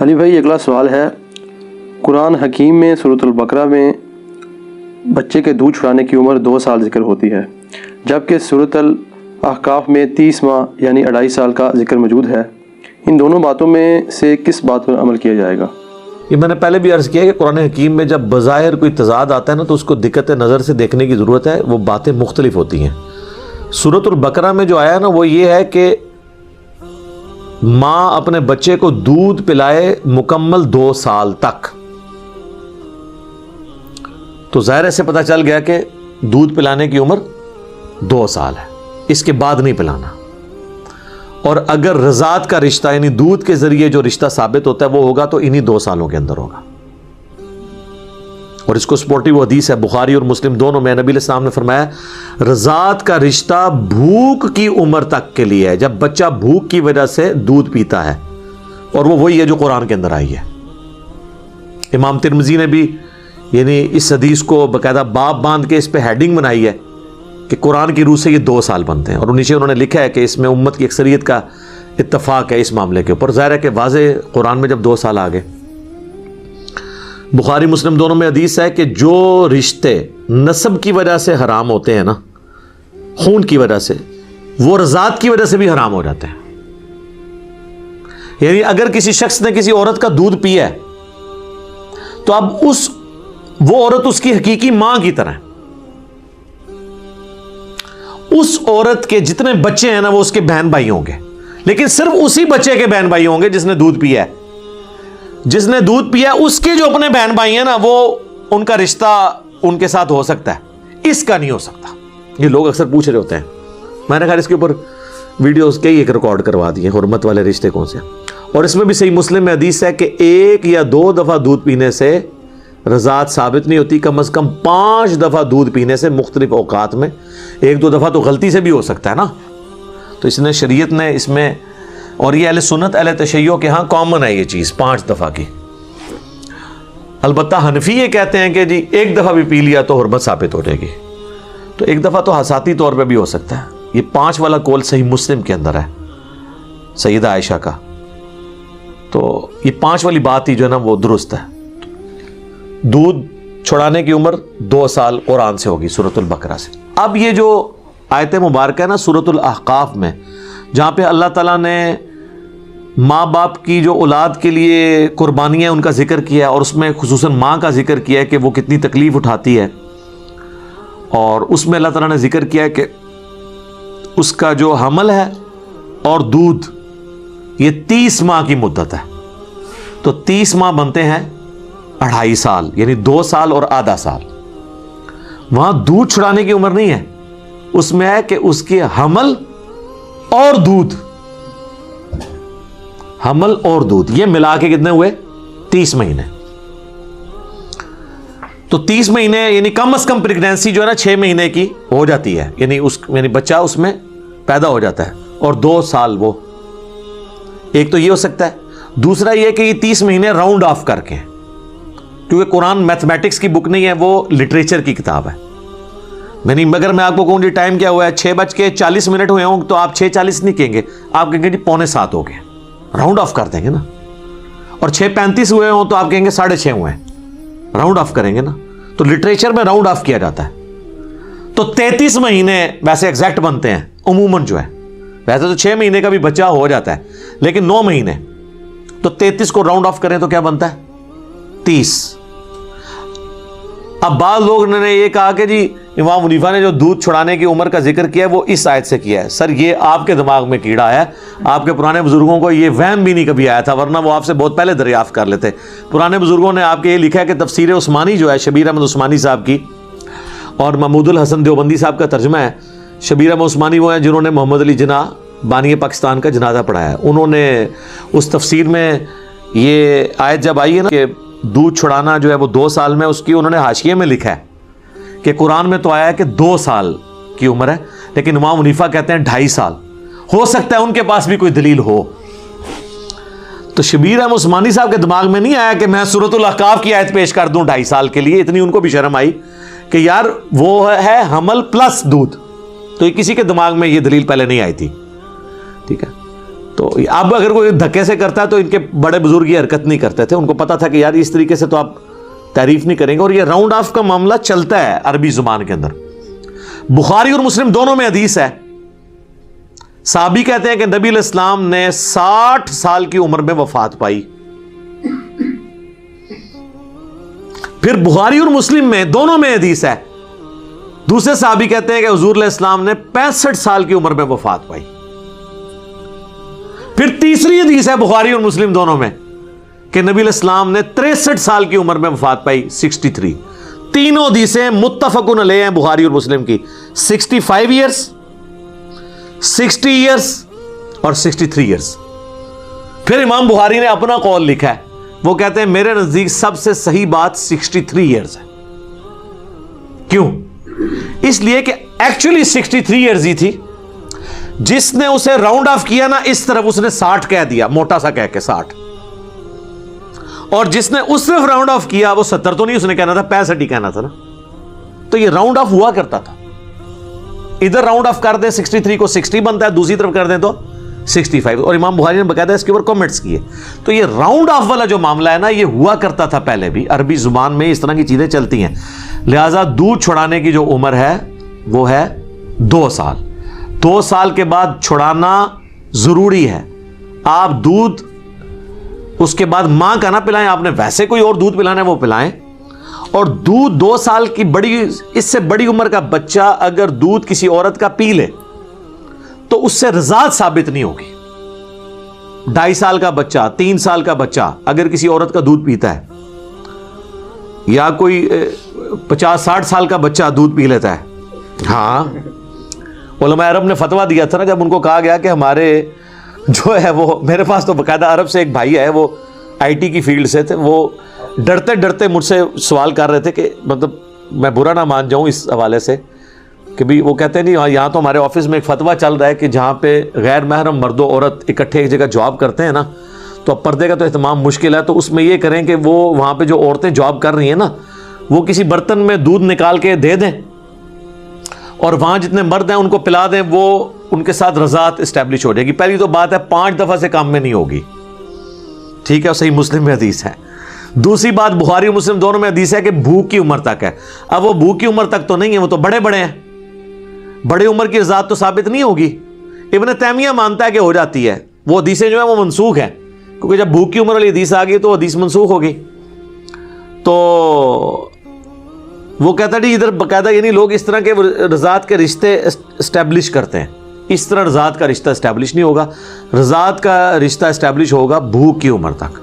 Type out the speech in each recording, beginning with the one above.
علی بھائی اگلا سوال ہے، قرآن حکیم میں سورۃ البقرہ میں بچے کے دودھ چھڑانے کی عمر 2 سال ذکر ہوتی ہے، جبکہ سورۃ الاحقاف میں 30 ماہ یعنی 2.5 سال کا ذکر موجود ہے۔ ان دونوں باتوں میں سے کس بات پر عمل کیا جائے گا؟ یہ میں نے پہلے بھی عرض کیا کہ قرآن حکیم میں جب بظاہر کوئی تضاد آتا ہے نا تو اس کو دقت نظر سے دیکھنے کی ضرورت ہے، وہ باتیں مختلف ہوتی ہیں۔ سورۃ البقرہ میں جو آیا نا وہ یہ ہے کہ ماں اپنے بچے کو دودھ پلائے مکمل 2 سال تک، تو ظاہر سے پتہ چل گیا کہ دودھ پلانے کی عمر 2 سال ہے، اس کے بعد نہیں پلانا۔ اور اگر رضاعت کا رشتہ یعنی دودھ کے ذریعے جو رشتہ ثابت ہوتا ہے وہ ہوگا تو انہی 2 سالوں کے اندر ہوگا۔ اور اس کو سپورٹیو حدیث ہے بخاری اور مسلم دونوں میں، نبی علیہ السلام نے فرمایا رضاعت کا رشتہ بھوک کی عمر تک کے لیے ہے، جب بچہ بھوک کی وجہ سے دودھ پیتا ہے، اور وہ وہی ہے جو قرآن کے اندر آئی ہے۔ امام ترمذی نے بھی یعنی اس حدیث کو باقاعدہ باب باندھ کے اس پہ ہیڈنگ بنائی ہے کہ قرآن کی روح سے یہ 2 سال بنتے ہیں، اور نیچے انہوں نے لکھا ہے کہ اس میں امت کی اکثریت کا اتفاق ہے اس معاملے کے اوپر۔ ظاہر ہے کہ واضح قرآن میں جب 2 سال آ گئے۔ بخاری مسلم دونوں میں حدیث ہے کہ جو رشتے نسب کی وجہ سے حرام ہوتے ہیں نا، خون کی وجہ سے، وہ رضاعت کی وجہ سے بھی حرام ہو جاتے ہیں۔ یعنی اگر کسی شخص نے کسی عورت کا دودھ پیا ہے تو اب وہ عورت اس کی حقیقی ماں کی طرح ہے، اس عورت کے جتنے بچے ہیں نا وہ اس کے بہن بھائی ہوں گے، لیکن صرف اسی بچے کے بہن بھائی ہوں گے جس نے دودھ پیا ہے۔ جس نے دودھ پیا اس کے جو اپنے بہن بھائی ہیں نا وہ ان کا رشتہ ان کے ساتھ ہو سکتا ہے، اس کا نہیں ہو سکتا۔ یہ لوگ اکثر پوچھ رہے ہوتے ہیں، میں نے خیر اس کے اوپر ویڈیوز کئی ایک ریکارڈ کروا دیے حرمت والے رشتے کون سے، اور اس میں بھی صحیح مسلم میں حدیث ہے کہ 1 یا 2 دفعہ دودھ پینے سے رضاعت ثابت نہیں ہوتی، کم از کم 5 دفعہ دودھ پینے سے مختلف اوقات میں، 1-2 دفعہ تو غلطی سے بھی ہو سکتا ہے نا۔ تو اس نے شریعت نے اس میں، اور یہ اہل سنت اہل تشیع کے ہاں کامن ہے یہ چیز 5 دفعہ کی۔ البتہ حنفی یہ کہتے ہیں کہ جی 1 دفعہ بھی پی لیا تو حرمت ثابت ہو جائے گی، تو 1 دفعہ تو حساتی طور پہ بھی ہو سکتا ہے۔ یہ 5 والا قول صحیح مسلم کے اندر ہے سیدہ عائشہ کا، تو یہ 5 والی بات ہی جو ہے نا وہ درست ہے۔ دودھ چھڑانے کی عمر 2 سال قرآن سے ہوگی سورۃ البقرہ سے۔ اب یہ جو آیت مبارکہ ہے نا سورۃ الاحقاف میں، جہاں پہ اللہ تعالیٰ نے ماں باپ کی جو اولاد کے لیے قربانیاں ان کا ذکر کیا ہے، اور اس میں خصوصاً ماں کا ذکر کیا ہے کہ وہ کتنی تکلیف اٹھاتی ہے، اور اس میں اللہ تعالیٰ نے ذکر کیا ہے کہ اس کا جو حمل ہے اور دودھ یہ 30 ماہ کی مدت ہے، تو 30 ماہ بنتے ہیں 2.5 سال، یعنی 2 سال اور آدھا سال۔ وہاں دودھ چھڑانے کی عمر نہیں ہے، اس میں ہے کہ اس کے حمل اور دودھ، حمل اور دودھ یہ ملا کے کتنے ہوئے 30 مہینے۔ تو 30 مہینے یعنی کم از کم پریگنینسی جو ہے نا 6 مہینے کی ہو جاتی ہے، یعنی بچہ اس میں پیدا ہو جاتا ہے، اور 2 سال وہ ایک تو یہ ہو سکتا ہے۔ دوسرا یہ کہ یہ 30 مہینے راؤنڈ آف کر کے، کیونکہ قرآن میتھمیٹکس کی بک نہیں ہے، وہ لٹریچر کی کتاب ہے۔ اگر میں آپ کو کہوں جی ٹائم کیا ہوا ہے 6:40 ہوئے ہوں تو آپ 6:40 نہیں کہیں گے، آپ کہیں گے جی 6:45 ہو گئے، راؤنڈ آف کر دیں گے نا۔ اور 6:35 ہوئے ہوں تو آپ کہیں گے 6:30 ہوئے ہیں، راؤنڈ آف کریں گے نا۔ تو لٹریچر میں راؤنڈ آف کیا جاتا ہے۔ تو 33 مہینے ویسے ایگزیکٹ بنتے ہیں عموماً جو ہے، ویسے تو 6 مہینے کا بھی بچہ ہو جاتا ہے، لیکن 9 مہینے، تو 33 کو راؤنڈ آف کریں تو کیا بنتا ہے 30۔ اب بعض لوگ نے یہ کہا کہ جی امام حنیفہ نے جو دودھ چھڑانے کی عمر کا ذکر کیا ہے وہ اس آیت سے کیا ہے۔ سر یہ آپ کے دماغ میں کیڑا ہے، آپ کے پرانے بزرگوں کو یہ وہم بھی نہیں کبھی آیا تھا، ورنہ وہ آپ سے بہت پہلے دریافت کر لیتے۔ پرانے بزرگوں نے آپ کے یہ لکھا ہے کہ تفسیر عثمانی جو ہے شبیر احمد عثمانی صاحب کی، اور محمود الحسن دیوبندی صاحب کا ترجمہ ہے۔ شبیر احمد عثمانی وہ ہیں جنہوں نے محمد علی جناح بانی پاکستان کا جنازہ پڑھایا ہے، انہوں نے اس تفسیر میں یہ آیت جب آئی ہے نا کہ دودھ چھڑانا جو ہے وہ 2 سال میں، اس کی انہوں نے حاشیے میں لکھا ہے کہ قرآن میں تو آیا ہے کہ 2 سال کی عمر ہے، لیکن امام حنیفہ کہتے ہیں 2.5 سال۔ ہو سکتا ہے ان کے پاس بھی کوئی دلیل ہو۔ تو شبیر احمد عثمانی صاحب کے دماغ میں نہیں آیا کہ میں سورۃ الاحقاف کی آیت پیش کر دوں 2.5 سال کے لیے، اتنی ان کو بھی شرم آئی کہ یار وہ ہے حمل پلس دودھ، تو کسی کے دماغ میں یہ دلیل پہلے نہیں آئی تھی، ٹھیک ہے۔ تو اب اگر کوئی دھکے سے کرتا ہے تو ان کے بڑے بزرگ یہ حرکت نہیں کرتے تھے, ان کو پتا تھا کہ یار اس طریقے سے تو آپ تعریف نہیں کریں گے. اور یہ راؤنڈ آف کا معاملہ چلتا ہے عربی زبان کے اندر. بخاری اور مسلم دونوں میں حدیث ہے, صحابی کہتے ہیں کہ نبی علیہ السلام نے 60 سال کی عمر میں وفات پائی. پھر بخاری اور مسلم میں دونوں میں حدیث ہے, دوسرے صحابی کہتے ہیں کہ حضور علیہ السلام نے 65 سال کی عمر میں وفات پائی. پھر تیسری حدیث ہے بخاری اور مسلم دونوں میں کہ نبی علیہ السلام نے 63 سال کی عمر میں وفات پائی, 63. تینوں حدیثیں متفقن علیہ ہیں بخاری اور مسلم کی, 65 ایئرس, 60 ایئرس اور 63 ایئرس. پھر امام بخاری نے اپنا قول لکھا ہے, وہ کہتے ہیں میرے نزدیک سب سے صحیح بات 63 ایئرس ہے. کیوں؟ اس لیے کہ ایکچولی 63 ایئرز ہی تھی, جس نے اسے راؤنڈ آف کیا نا اس طرف اس نے 60 کہہ دیا, موٹا سا کہہ کے 60, اور جس نے اس طرف راؤنڈ آف کیا وہ 70 تو نہیں اس نے کہنا تھا, 65 ہی کہنا تھا نا. تو یہ راؤنڈ آف ہوا کرتا تھا, ادھر راؤنڈ آف کر دیں 63 کو 60 بنتا ہے, دوسری طرف کر دیں تو 65. اور امام بخاری نے باقاعدہ اس کے اوپر کامنٹس کیے. تو یہ راؤنڈ آف والا جو معاملہ ہے نا یہ ہوا کرتا تھا پہلے بھی, عربی زبان میں اس طرح کی چیزیں چلتی ہیں. لہذا دودھ چھڑانے کی جو عمر ہے وہ ہے 2 سال. 2 سال کے بعد چھڑانا ضروری ہے. آپ دودھ اس کے بعد ماں کا نہ پلائیں, آپ نے ویسے کوئی اور دودھ پلانا ہے وہ پلائیں. اور دودھ 2 سال کی اس سے بڑی عمر کا بچہ اگر دودھ کسی عورت کا پی لے تو اس سے رضاعت ثابت نہیں ہوگی. 2.5 سال کا بچہ, 3 سال کا بچہ اگر کسی عورت کا دودھ پیتا ہے, یا کوئی 50-60 سال کا بچہ دودھ پی لیتا ہے. ہاں, علماء عرب نے فتویٰ دیا تھا نا, جب ان کو کہا گیا کہ ہمارے جو ہے وہ, میرے پاس تو باقاعدہ عرب سے ایک بھائی ہے, وہ IT کی فیلڈ سے تھے, وہ ڈرتے ڈرتے مجھ سے سوال کر رہے تھے کہ مطلب میں برا نہ مان جاؤں اس حوالے سے کہ بھی, وہ کہتے ہیں نہیں یہاں تو ہمارے آفس میں ایک فتویٰ چل رہا ہے کہ جہاں پہ غیر محرم مرد و عورت اکٹھے ایک جگہ جاب کرتے ہیں نا, تو اب پردے کا تو اہتمام مشکل ہے, تو اس میں یہ کریں کہ وہ وہاں پہ جو عورتیں جاب کر رہی ہیں نا وہ کسی برتن میں دودھ نکال کے دے دیں اور وہاں جتنے مرد ہیں ان کو پلا دیں, وہ ان کے ساتھ رضاعت اسٹیبلش ہو جائے گی. پہلی تو بات ہے 5 دفعہ سے کام میں نہیں ہوگی, ٹھیک ہے, صحیح مسلم میں حدیث ہے. دوسری بات بخاری اور مسلم دونوں میں حدیث ہے کہ بھوک کی عمر تک ہے. اب وہ بھوک کی عمر تک تو نہیں ہے, وہ تو بڑے بڑے ہیں, بڑے عمر کی رضاعت تو ثابت نہیں ہوگی. ابن تیمیہ مانتا ہے کہ ہو جاتی ہے, وہ حدیثیں جو ہیں وہ منسوخ ہیں, کیونکہ جب بھوک کی عمر والی حدیث آ گئی تو حدیث منسوخ ہوگی. تو وہ کہتا ہے ادھر باقاعدہ یعنی لوگ اس طرح کے رضاعت کے رشتے اسٹیبلش کرتے ہیں, اس طرح رضاعت کا رشتہ اسٹیبلش نہیں ہوگا. رضاعت کا رشتہ اسٹیبلش ہوگا بھوک کی عمر تک,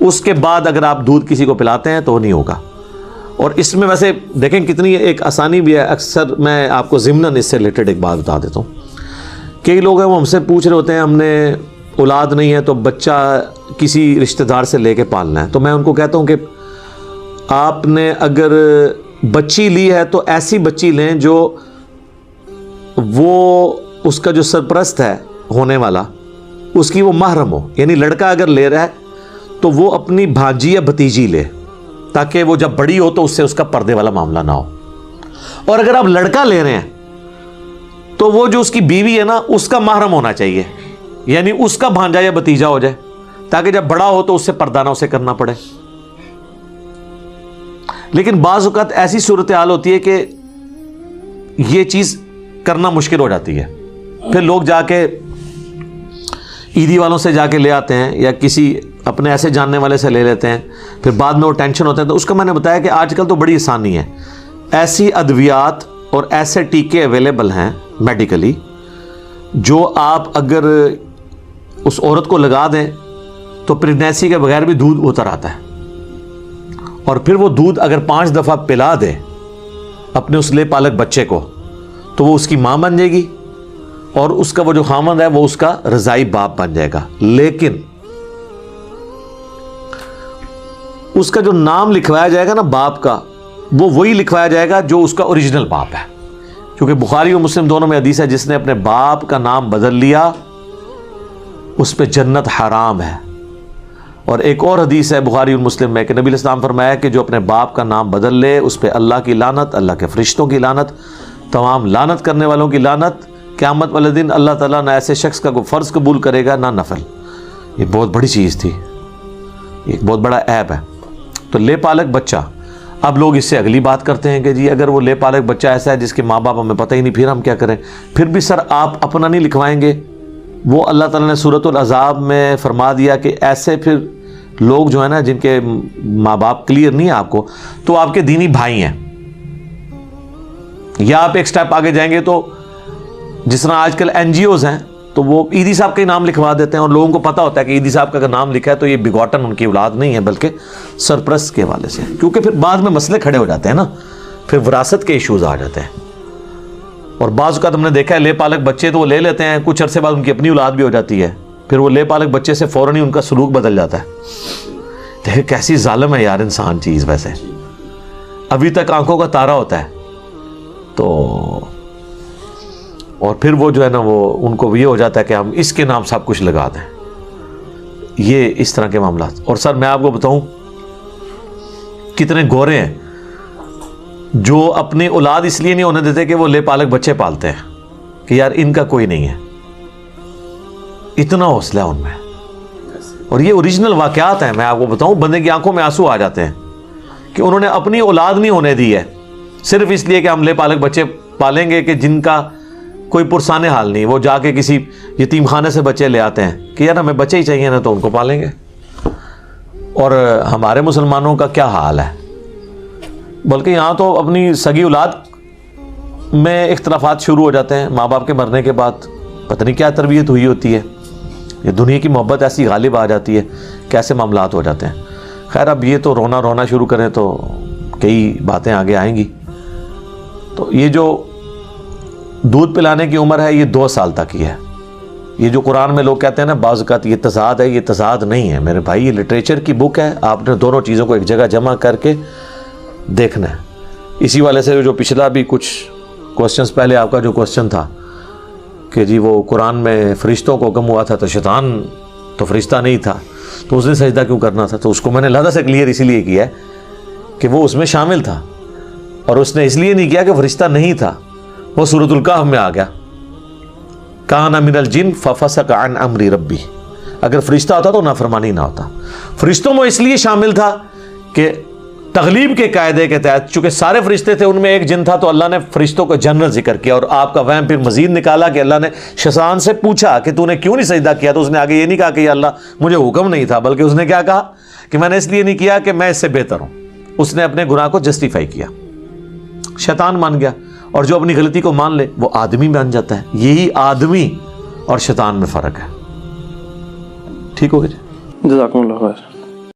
اس کے بعد اگر آپ دودھ کسی کو پلاتے ہیں تو نہیں ہوگا. اور اس میں ویسے دیکھیں کتنی ایک آسانی بھی ہے. اکثر میں آپ کو ضمناً اس سے ریلیٹڈ ایک بات بتا دیتا ہوں. کئی لوگ ہیں وہ ہم سے پوچھ رہے ہوتے ہیں ہم نے اولاد نہیں ہے تو بچہ کسی رشتہ دار سے لے کے پالنا ہے, تو میں ان کو کہتا ہوں کہ آپ نے اگر بچی لی ہے تو ایسی بچی لیں جو وہ اس کا جو سرپرست ہے ہونے والا اس کی وہ محرم ہو. یعنی لڑکا اگر لے رہا ہے تو وہ اپنی بھانجی یا بھتیجی لے, تاکہ وہ جب بڑی ہو تو اس سے اس کا پردے والا معاملہ نہ ہو. اور اگر آپ لڑکا لے رہے ہیں تو وہ جو اس کی بیوی ہے نا اس کا محرم ہونا چاہیے, یعنی اس کا بھانجا یا بھتیجا ہو جائے, تاکہ جب بڑا ہو تو اس سے پردہ نہ اسے کرنا پڑے. لیکن بعض اوقات ایسی صورتحال ہوتی ہے کہ یہ چیز کرنا مشکل ہو جاتی ہے, پھر لوگ جا کے عیدی والوں سے جا کے لے آتے ہیں یا کسی اپنے ایسے جاننے والے سے لے لیتے ہیں, پھر بعد میں وہ ٹینشن ہوتے ہیں. تو اس کا میں نے بتایا کہ آج کل تو بڑی آسانی ہے, ایسی ادویات اور ایسے ٹیکے اویلیبل ہیں میڈیکلی جو آپ اگر اس عورت کو لگا دیں تو پریگنینسی کے بغیر بھی دودھ اتر آتا ہے. اور پھر وہ دودھ اگر 5 دفعہ پلا دے اپنے اس لے پالک بچے کو تو وہ اس کی ماں بن جائے گی, اور اس کا وہ جو خامند ہے وہ اس کا رضائی باپ بن جائے گا. لیکن اس کا جو نام لکھوایا جائے گا نا باپ کا, وہ وہی لکھوایا جائے گا جو اس کا اوریجنل باپ ہے, کیونکہ بخاری اور مسلم دونوں میں حدیث ہے جس نے اپنے باپ کا نام بدل لیا اس پہ جنت حرام ہے. اور ایک اور حدیث ہے بخاری اور مسلم میں کہ نبی علیہ السلام فرمایا کہ جو اپنے باپ کا نام بدل لے اس پہ اللہ کی لعنت, اللہ کے فرشتوں کی لعنت, تمام لعنت کرنے والوں کی لعنت, قیامت والے دن اللہ تعالیٰ نہ ایسے شخص کا کوئی فرض قبول کرے گا نہ نفل. یہ بہت بڑی چیز تھی, ایک بہت بڑا عیب ہے. تو لے پالک بچہ, اب لوگ اس سے اگلی بات کرتے ہیں کہ جی اگر وہ لے پالک بچہ ایسا ہے جس کے ماں باپ ہمیں پتہ ہی نہیں, پھر ہم کیا کریں؟ پھر بھی سر آپ اپنا نہیں لکھوائیں گے؟ وہ اللہ تعالیٰ نے سورۃ الاحزاب میں فرما دیا کہ ایسے پھر لوگ جو ہیں نا جن کے ماں باپ کلیئر نہیں ہے آپ کو, تو آپ کے دینی بھائی ہیں. یا آپ ایک سٹیپ آگے جائیں گے تو جس طرح آج کل این جی اوز ہیں تو وہ عیدی صاحب کا ہی نام لکھوا دیتے ہیں, اور لوگوں کو پتہ ہوتا ہے کہ عیدی صاحب کا اگر نام لکھا ہے تو یہ بگوٹن ان کی اولاد نہیں ہے بلکہ سرپرست کے حوالے سے, کیونکہ پھر بعد میں مسئلے کھڑے ہو جاتے ہیں نا, پھر وراثت کے ایشوز آ جاتے ہیں. اور بعض اوقات ہم نے دیکھا ہے لے پالک بچے تو وہ لے لیتے ہیں, کچھ عرصے بعد ان کی اپنی اولاد بھی ہو جاتی ہے, پھر وہ لے پالک بچے سے فوراً ہی ان کا سلوک بدل جاتا ہے. دیکھیں کیسی ظالم ہے یار انسان چیز. ویسے ابھی تک آنکھوں کا تارا ہوتا ہے تو, اور پھر وہ جو ہے نا وہ ان کو یہ ہو جاتا ہے کہ ہم اس کے نام سب کچھ لگا دیں. یہ اس طرح کے معاملات. اور سر میں آپ کو بتاؤں کتنے گورے ہیں جو اپنی اولاد اس لیے نہیں ہونے دیتے کہ وہ لے پالک بچے پالتے ہیں کہ یار ان کا کوئی نہیں ہے. اتنا حوصلہ ان میں. اور یہ اوریجنل واقعات ہیں, میں آپ کو بتاؤں بندے کی آنکھوں میں آنسو آ جاتے ہیں کہ انہوں نے اپنی اولاد نہیں ہونے دی ہے صرف اس لیے کہ ہم لے پالک بچے پالیں گے کہ جن کا کوئی پرسانے حال نہیں. وہ جا کے کسی یتیم خانے سے بچے لے آتے ہیں کہ یار ہمیں بچے ہی چاہیے نا تو ان کو پالیں گے. اور ہمارے مسلمانوں کا کیا حال ہے, بلکہ یہاں تو اپنی سگی اولاد میں اختلافات شروع ہو جاتے ہیں ماں باپ کے مرنے کے بعد. پتہ نہیں کیا تربیت ہوئی ہوتی ہے, یہ دنیا کی محبت ایسی غالب آ جاتی ہے, کیسے معاملات ہو جاتے ہیں. خیر اب یہ تو رونا شروع کریں تو کئی باتیں آگے آئیں گی. تو یہ جو دودھ پلانے کی عمر ہے یہ 2 سال تک ہی ہے. یہ جو قرآن میں لوگ کہتے ہیں نا بعض اوقات یہ تضاد ہے, یہ تضاد نہیں ہے میرے بھائی, یہ لٹریچر کی بک ہے. آپ نے دونوں چیزوں کو ایک جگہ جمع کر کے دیکھنا ہے. اسی والے سے جو پچھلا بھی کچھ کوسچنز پہلے آپ کا جو کوسچن تھا کہ جی وہ قرآن میں فرشتوں کو حکم ہوا تھا تو شیطان تو فرشتہ نہیں تھا تو اس نے سجدہ کیوں کرنا تھا, تو اس کو میں نے لہذا سے کلیئر اسی لیے کیا ہے کہ وہ اس میں شامل تھا, اور اس نے اس لیے نہیں کیا کہ فرشتہ نہیں تھا. وہ سورۃ الکہف میں آ گیا کان من الجن ففسق عن امر ربی. اگر فرشتہ ہوتا تو نافرمانی نہ ہوتا. فرشتوں میں اس لیے شامل تھا کہ تغلیب کے قاعدے کے تحت چونکہ سارے فرشتے تھے ان میں ایک جن تھا تو اللہ نے فرشتوں کو جنرل ذکر کیا. اور آپ کا وہم پھر مزید نکالا کہ اللہ نے شیطان سے پوچھا کہ تو نے کیوں نہیں سجدہ کیا, تو اس نے آگے یہ نہیں کہا کہ یا اللہ مجھے حکم نہیں تھا, بلکہ اس نے کیا کہا کہ میں نے اس لیے نہیں کیا کہ میں اس سے بہتر ہوں. اس نے اپنے گناہ کو جسٹیفائی کیا, شیطان مان گیا. اور جو اپنی غلطی کو مان لے وہ آدمی بن جاتا ہے. یہی آدمی اور شیطان میں فرق ہے. ٹھیک ہو گیا جی, جزاکم اللہ خیر.